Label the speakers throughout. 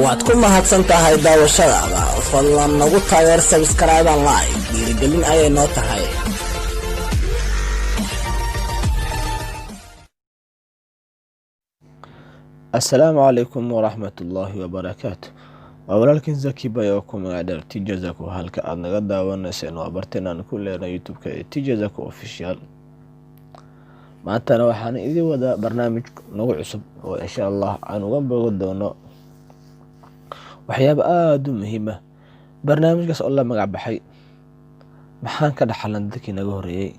Speaker 1: waad ku mahadsan tahay daawashadaada. Fadlan nagu taageer subscribe and like, dhiirigelin ayay noo tahay.
Speaker 2: السلام عليكم ورحمة الله وبركاته. ولكن زكي بيوكم عدر تيجازكو هالك أنا قد ونسين وبرتنا كلنا يوتيوب تيجازكو أوفيشال. ما أنت وحنا إذا ودا برنامج نوع عصب وإن شاء الله أنا قبل قدونا وحياب مهمة. برنامج قص الله مقعب حي محان كده حلن ذكي نجوري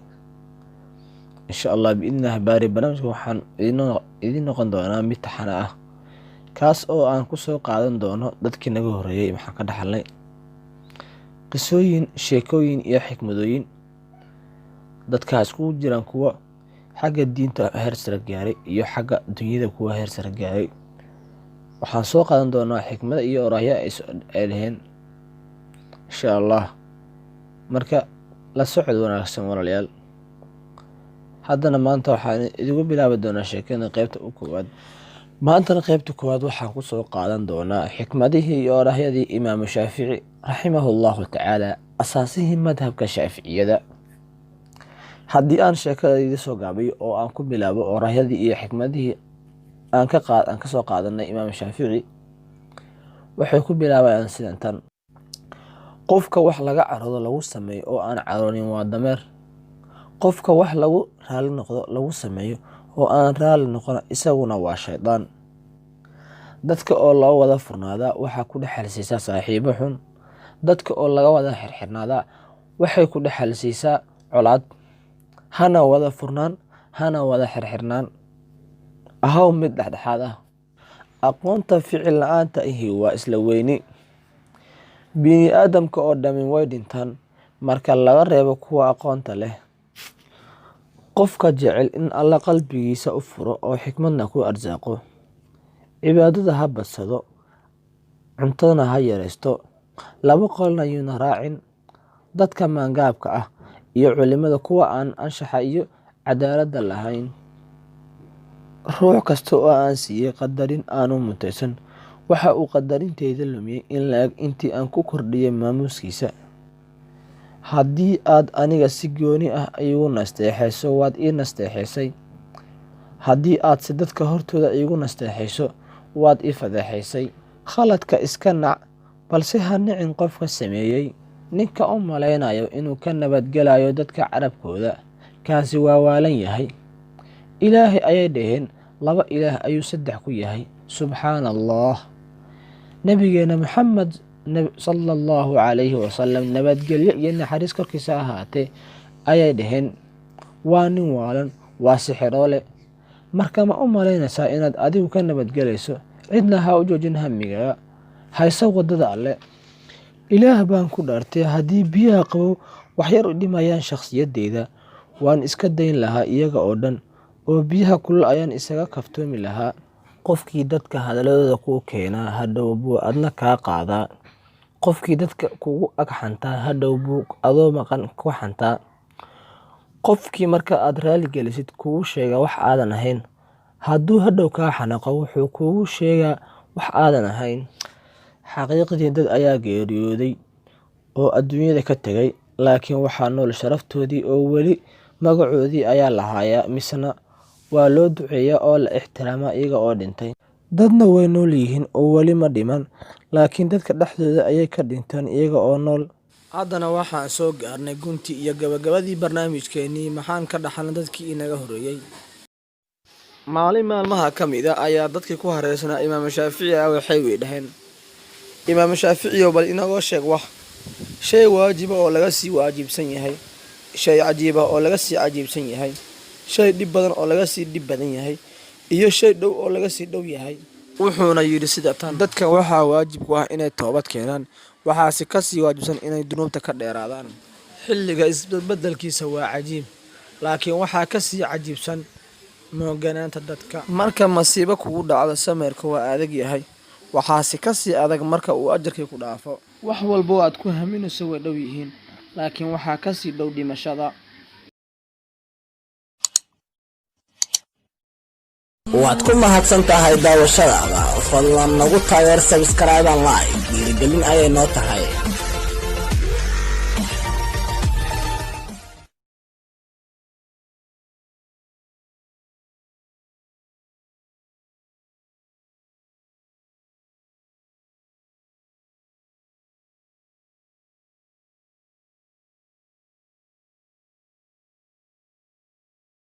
Speaker 2: إن شاء الله بإذنه باري برنامج وحن إذن نقن دونا متحنا kaas oo aan ku soo qaadan doono dadkii naga horeeyay maxaan ka dhaxalnay qisooyin, sheekooyin iyo xikmadooyin. dadkaas ku jiraan kuwa xagga diinta heer sare gaaray iyo xagga dunyada kuwa heer sare gaaray. waxaan soo qaadan doonaa xikmada iyo oraahyo ay leheen insha Allah. marka la socod wanaagsan walaalayaal. haddana maanta waxaan idigu bilaabi doonaa sheekada qaybta ugu koowaad. maantana qaybta koowaad waxaan ku soo qaadan doonaa xikmadihii iyo oraahyadii Imaam Shaafici rahimahullahu ta'ala, asaasihii madhabka Shaaficiyada. haddii aan sheekadayda soo gaabiyo oo aan ku bilaabo oraahyadii iyo xikmadihii aan ka soo qaadanay Imaam Shaafici, waxay ku bilaabayaan sidan tan: qofka wax laga caroodo lagu sameeyo oo aan caroonin waa dameer. qofka wax lagu raali noqdo lagu sameeyo oo aan raali noqon isaguna waa shaydaan. dadka oo loo wada furnaada waxa ku dhaxalsiisaa saaxiibo xun. dadka oo laga wada xirxirnaada waxay ku dhaxalsiisaa colaad. hana wada furnaan, hana wada xirxirnaan, ahaw mid dhexdhexaad ah. aqoonta ficil la'aanta ahi waa isla weyni. bini aadamka oo dhammin way dhintaan marka laga reebo kuwa aqoonta leh. qofka jecel in alla qalbigiisa u furo oo xikmadna ku arsaaqo, cibaadada ha badsado, cuntadana ha yaraysto, laba qolna yuuna raacin. dadka maangaabka ah iyo culimada kuwa aan anshaxa iyo cadaaladda lahayn. ruux kasta oo aan siiyey qadarin aanu mutaysan waxa uu qadarinteeda lumiyey in la eg intii aan ku kordhiyey maamuuskiisa. haddii aad aniga si gooni ah iigu nasteexayso waad ii nasteexaysay. haddii aad si dadka hortooda iigu nasteexayso waad ii fadeexaysay. khaladka iska nac, balse ha nicin qofka sameeyey. ninka u malaynayo inuu ka nabadgelayo dadka carabkooda, kaasi waa waalan yahay. ilaahay ayay dhaheen laba ilaah ayuu saddex ku yahay. subxaana allah. nabigeena Muxamed sallallahu calayhi wasalam, nabadgelyo iyo naxariis korkiisa ahaatee, ayay dhaheen waa nin waalan, waa sixiroole. marka ma u malaynaysaa inaad adigu ka nabadgelayso? cidna ha u joojin hamigaga, hayso wadada alle. ilaah baan ku dhaartay, haddii biyaha qabow waxyar u dhimayaan shakhsiyadeyda, waan iska dayn lahaa iyaga oo dhan, oo biyaha kulul ayaan isaga kaftoomi lahaa. qofkii dadka hadaladooda kuu keenaa hadhow buu adna kaa qaadaa. qofkii dadka kugu ag xantaa hadhow buu adoo maqan ku xantaa. qofkii marka aad raali gelisid kugu sheega wax aadan ahayn, hadduu hadhow kaa xanaaqo wuxuu kugu sheegaa wax aadan ahayn. xaqiiqdii dad ayaa geeriyooday oo adduunyada ka tegay, laakiin waxaa nool sharaftoodii oo weli magacoodii ayaa la hayaa, misna waa loo duceeyaa oo la ixtiraamaa iyaga oo dhintay. dadna way nool yihiin oo weli ma dhiman, laakiin dadka dhexdooda ayay ka dhintaan iyaga oo nool. haddana waxaan soo gaarnay guntii iyo gabagabadii barnaamijkeenii maxaan ka dhaxalnay dadkii inaga horeeyey. maalin maalmaha ka mid a ayaa dadkii ku hareersanaa Imaam Shaafici waxay weydhaheen, Imaam Shaafici bal inagoo sheeg wax shay waajiba oo laga sii waajibsan yahay, shay cajiiba oo laga sii cajiibsan yahay, shay dhib badan oo laga sii dhib badan yahay, iyo shay dhow oo laga sii dhow yahay. wuxuuna yidhi sida tan: dadka waxaa waajib ku ah inay toobad keenaan, waxaase ka sii waajibsan inay dunuubta ka dheeraadaan. xilliga isbedbedelkiisa waa cajiib, laakiin waxaa ka sii cajiibsan mooganaanta dadka. marka masiibo kugu dhacdo sameerka waa adag yahay, waxaase ka sii adag marka uu ajarkii ku dhaafo. wax walbo aad ku haminayso way dhow yihiin, laakiin waxaa ka sii dhow dhimashada.
Speaker 1: waad ku mahadsan tahay daawashadaada. fadlan nagu taageer sabskraiban like dhiirigelin ayay noo tahay.